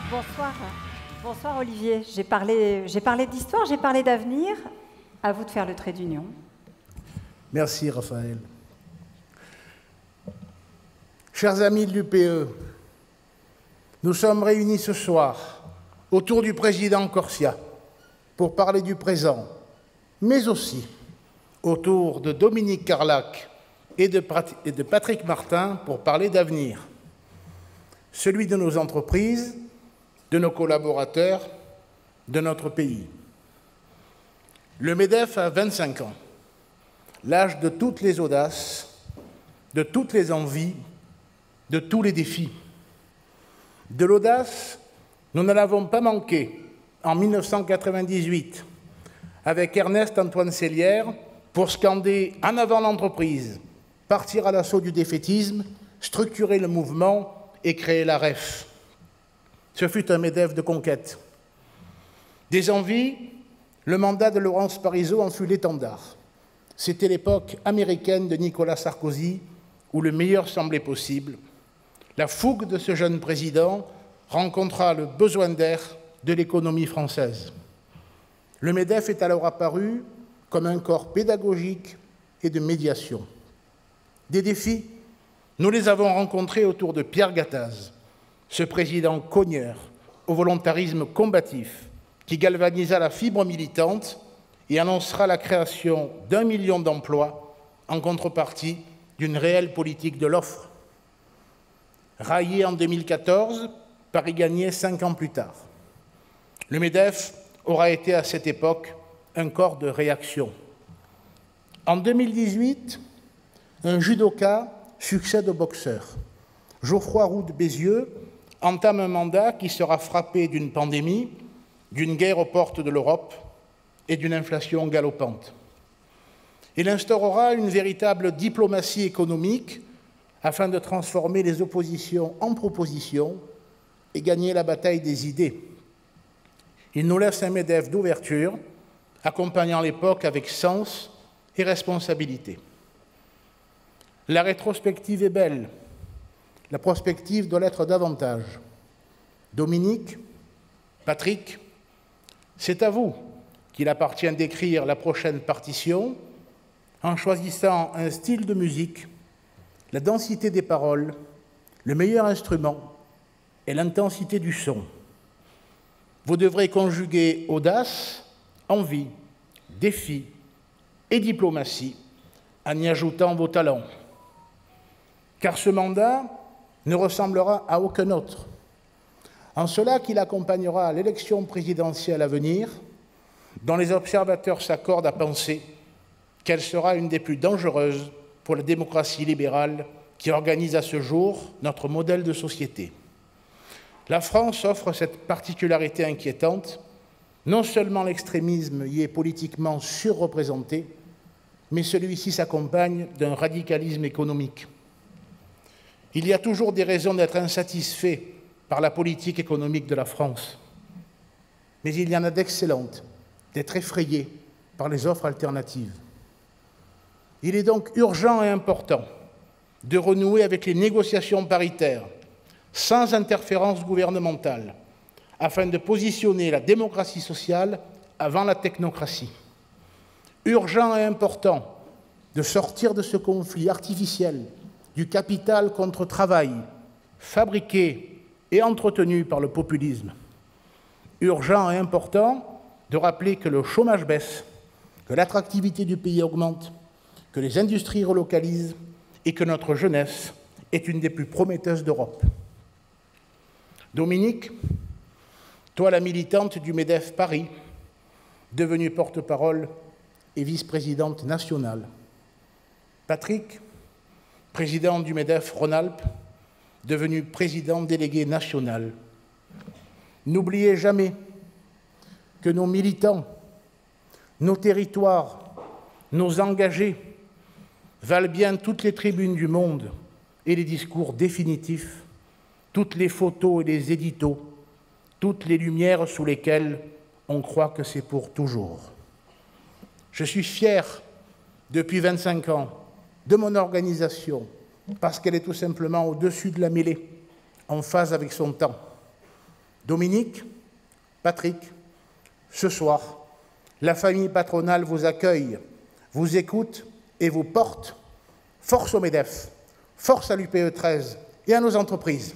Bonsoir. Bonsoir Olivier. J'ai parlé d'histoire, j'ai parlé d'avenir. À vous de faire le trait d'union. Merci Raphaël. Chers amis de l'UPE, nous sommes réunis ce soir autour du président Corsia pour parler du présent, mais aussi autour de Dominique Carlac et de Patrick Martin pour parler d'avenir, celui de nos entreprises, de nos collaborateurs, de notre pays. Le MEDEF a 25 ans, l'âge de toutes les audaces, de toutes les envies, de tous les défis. De l'audace, nous ne l'avons pas manqué en 1998 avec Ernest-Antoine Seillière pour scander « En avant l'entreprise », partir à l'assaut du défaitisme, structurer le mouvement et créer la REF. Ce fut un MEDEF de conquête. Des envies, le mandat de Laurence Parisot en fut l'étendard. C'était l'époque américaine de Nicolas Sarkozy où le meilleur semblait possible. La fougue de ce jeune président rencontra le besoin d'air de l'économie française. Le MEDEF est alors apparu comme un corps pédagogique et de médiation. Des défis, nous les avons rencontrés autour de Pierre Gattaz, ce président cogneur au volontarisme combatif qui galvanisa la fibre militante et annoncera la création d'1 million d'emplois en contrepartie d'une réelle politique de l'offre. Raillé en 2014, Paris gagnait 5 ans plus tard. Le MEDEF aura été à cette époque un corps de réaction. En 2018, un judoka succède au boxeur. Geoffroy Roux de Bézieux entame un mandat qui sera frappé d'une pandémie, d'une guerre aux portes de l'Europe et d'une inflation galopante. Il instaurera une véritable diplomatie économique afin de transformer les oppositions en propositions et gagner la bataille des idées. Il nous laisse un MEDEF d'ouverture, accompagnant l'époque avec sens et responsabilité. La rétrospective est belle, la prospective doit l'être davantage. Dominique, Patrick, c'est à vous qu'il appartient d'écrire la prochaine partition en choisissant un style de musique, la densité des paroles, le meilleur instrument et l'intensité du son. Vous devrez conjuguer audace, envie, défi et diplomatie en y ajoutant vos talents. Car ce mandat ne ressemblera à aucun autre, en cela qu'il accompagnera l'élection présidentielle à venir, dont les observateurs s'accordent à penser qu'elle sera une des plus dangereuses pour la démocratie libérale qui organise à ce jour notre modèle de société. La France offre cette particularité inquiétante. Non seulement l'extrémisme y est politiquement surreprésenté, mais celui-ci s'accompagne d'un radicalisme économique. Il y a toujours des raisons d'être insatisfait par la politique économique de la France. Mais il y en a d'excellentes, d'être effrayé par les offres alternatives. Il est donc urgent et important de renouer avec les négociations paritaires, sans interférence gouvernementale, afin de positionner la démocratie sociale avant la technocratie. Urgent et important de sortir de ce conflit artificiel du capital contre travail, fabriqué et entretenu par le populisme. Urgent et important de rappeler que le chômage baisse, que l'attractivité du pays augmente, que les industries relocalisent et que notre jeunesse est une des plus prometteuses d'Europe. Dominique, toi la militante du MEDEF Paris, devenue porte-parole et vice-présidente nationale. Patrick, président du MEDEF Rhône-Alpes, devenu président délégué national. N'oubliez jamais que nos militants, nos territoires, nos engagés valent bien toutes les tribunes du monde et les discours définitifs, toutes les photos et les éditos, toutes les lumières sous lesquelles on croit que c'est pour toujours. Je suis fier, depuis 25 ans, de mon organisation, parce qu'elle est tout simplement au-dessus de la mêlée, en phase avec son temps. Dominique, Patrick, ce soir, la famille patronale vous accueille, vous écoute et vous porte. Force au MEDEF, force à l'UPE 13 et à nos entreprises.